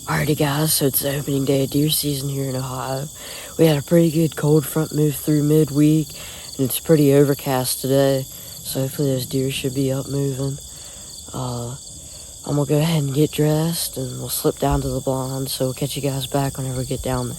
Alrighty guys, so it's the opening day of deer season here in Ohio. We had a pretty good cold front move through midweek, and it's pretty overcast today, so hopefully those deer should be up moving. I'm gonna go ahead and get dressed, and we'll slip down to the blind, so we'll catch you guys back whenever we get down there.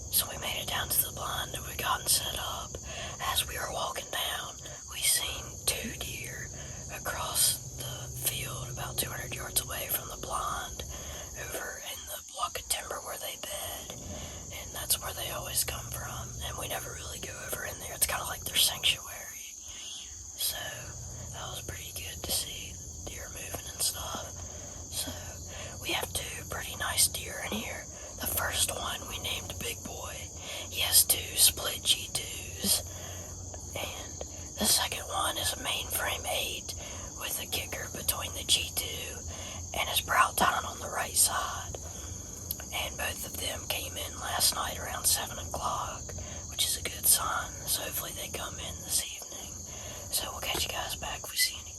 So we made it down to the blind and we gotten set up. As we were walking down, we seen 2 deer across the field about 200 yards away from the blind over in the block of timber where they bed. And that's where they always come from. And we never really go over in there. It's kind of like their sanctuary. So that was pretty good to see deer moving and stuff. So we have 2 pretty nice deer in here. The first one we named Big Boy. He has 2 split G2s. And the second one is a mainframe 8 with a kicker between the G2 and his brow tine on the right side. And both of them came in last night around 7 o'clock, which is a good sign. So hopefully they come in this evening. So we'll catch you guys back if we see anything.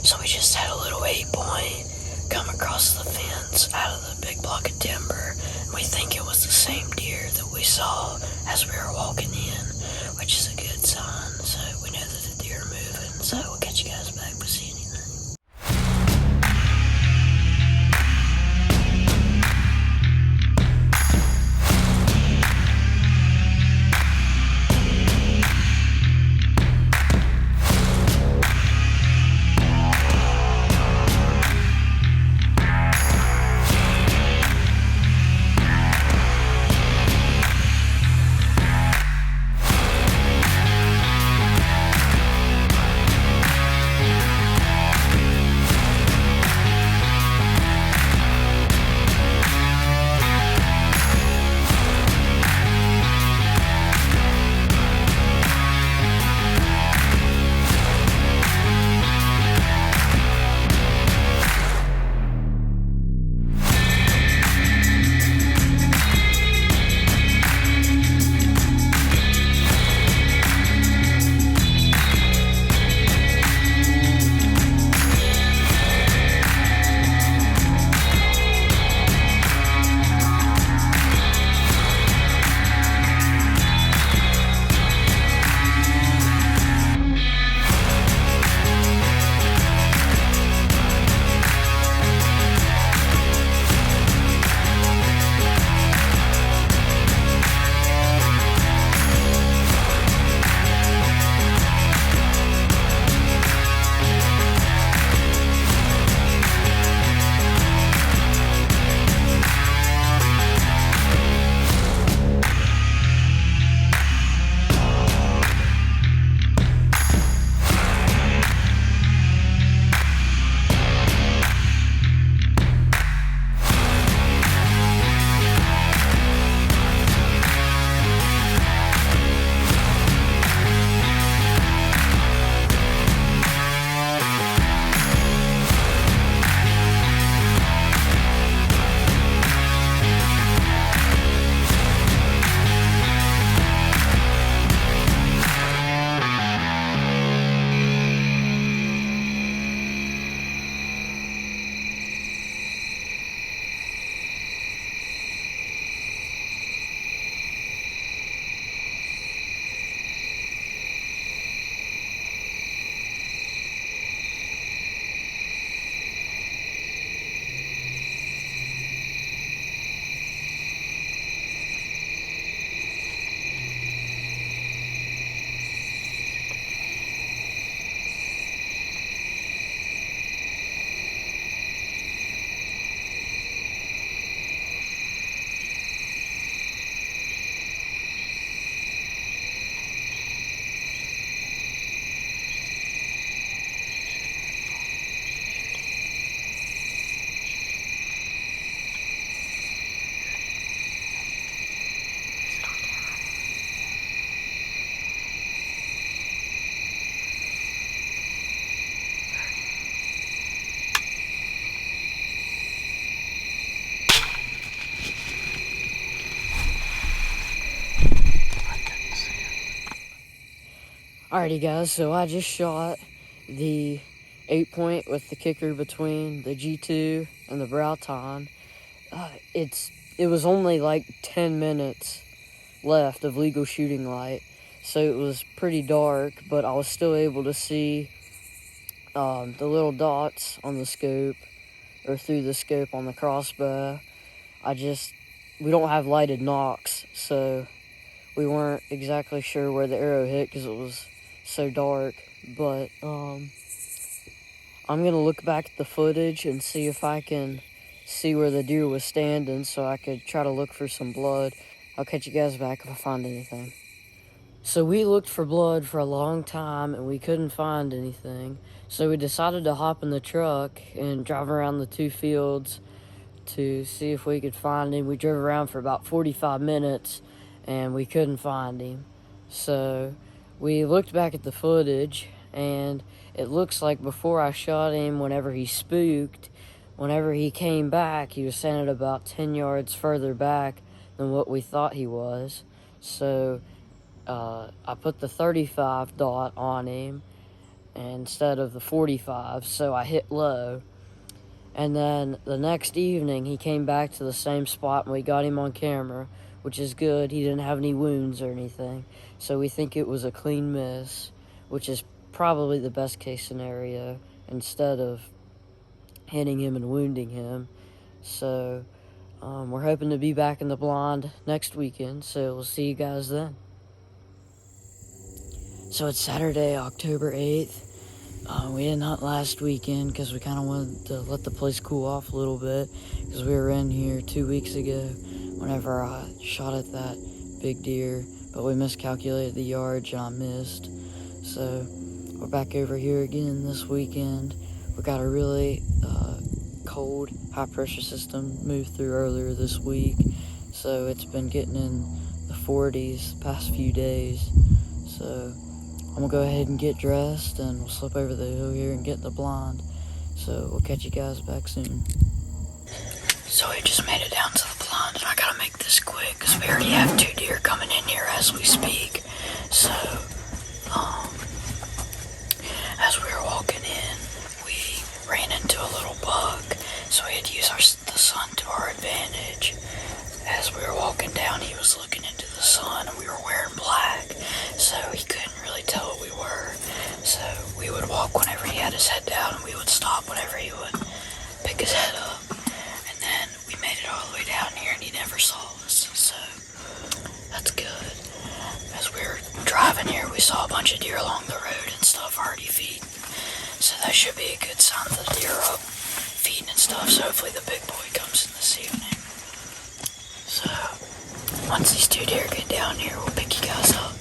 So we just had a little 8-point come across the fence out of the big block of timber, and we think it was the same deer that we saw as we were walking in, which is a good sign. So we know that the deer are moving, so we'll catch you guys back if we see anything. Alrighty guys, so I just shot the 8-point with the kicker between the G2 and the Browton. It was only like 10 minutes left of legal shooting light, so it was pretty dark, but I was still able to see the little dots on the scope, or through the scope on the crossbow. We don't have lighted nocks, so we weren't exactly sure where the arrow hit because it was so dark, but I'm gonna look back at the footage and see if I can see where the deer was standing so I could try to look for some blood. I'll catch you guys back if I find anything. So we looked for blood for a long time and we couldn't find anything, so we decided to hop in the truck and drive around the 2 fields to see if we could find him. We drove around for about 45 minutes and we couldn't find him. So we looked back at the footage and it looks like before I shot him, whenever he spooked, whenever he came back, he was standing about 10 yards further back than what we thought he was. So I put the 35 dot on him instead of the 45, so I hit low. And then the next evening, he came back to the same spot and we got him on camera, which is good. He didn't have any wounds or anything. So we think it was a clean miss, which is probably the best case scenario instead of hitting him and wounding him. So we're hoping to be back in the blind next weekend. So we'll see you guys then. So it's Saturday, October 8th. We didn't hunt last weekend because we kind of wanted to let the place cool off a little bit because we were in here 2 weeks ago whenever I shot at that big deer, but we miscalculated the yardage and I missed. So we're back over here again this weekend. We got a really cold high pressure system moved through earlier this week, so it's been getting in the 40s the past few days. So I'm gonna go ahead and get dressed and we'll slip over the hill here and get the blind. So we'll catch you guys back soon. So we just made it down to the blind and I gotta make this quick because we already have 2 deer coming in here as we speak. So, as we were walking in, we ran into a little buck. So we had to use the sun to our advantage. As we were walking down, he was looking into the sun and we were wearing black, so he couldn't really tell what we were. So we would walk whenever he had his head down and we would stop whenever he would pick his head up. And then we made it all the way down here and he never saw us, so that's good. As we were driving here, we saw a bunch of deer along the road and stuff already feeding, so that should be a good sign that the deer are up feeding and stuff. So hopefully the big boy comes in this evening. So once these 2 deer get down here, we'll pick you guys up.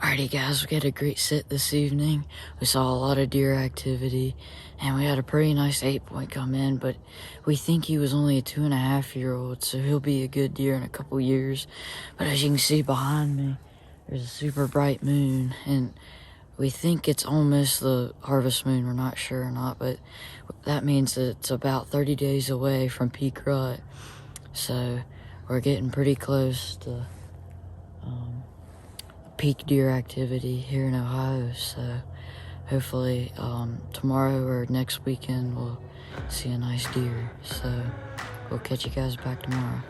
Alrighty guys, we had a great sit this evening. We saw a lot of deer activity and we had a pretty nice 8-point come in, but we think he was only a 2.5-year-old, so he'll be a good deer in a couple years. But as you can see behind me, there's a super bright moon, and we think it's almost the harvest moon. We're not sure or not, but that means that it's about 30 days away from peak rut. So we're getting pretty close to peak deer activity here in Ohio. So hopefully tomorrow or next weekend we'll see a nice deer. So we'll catch you guys back tomorrow.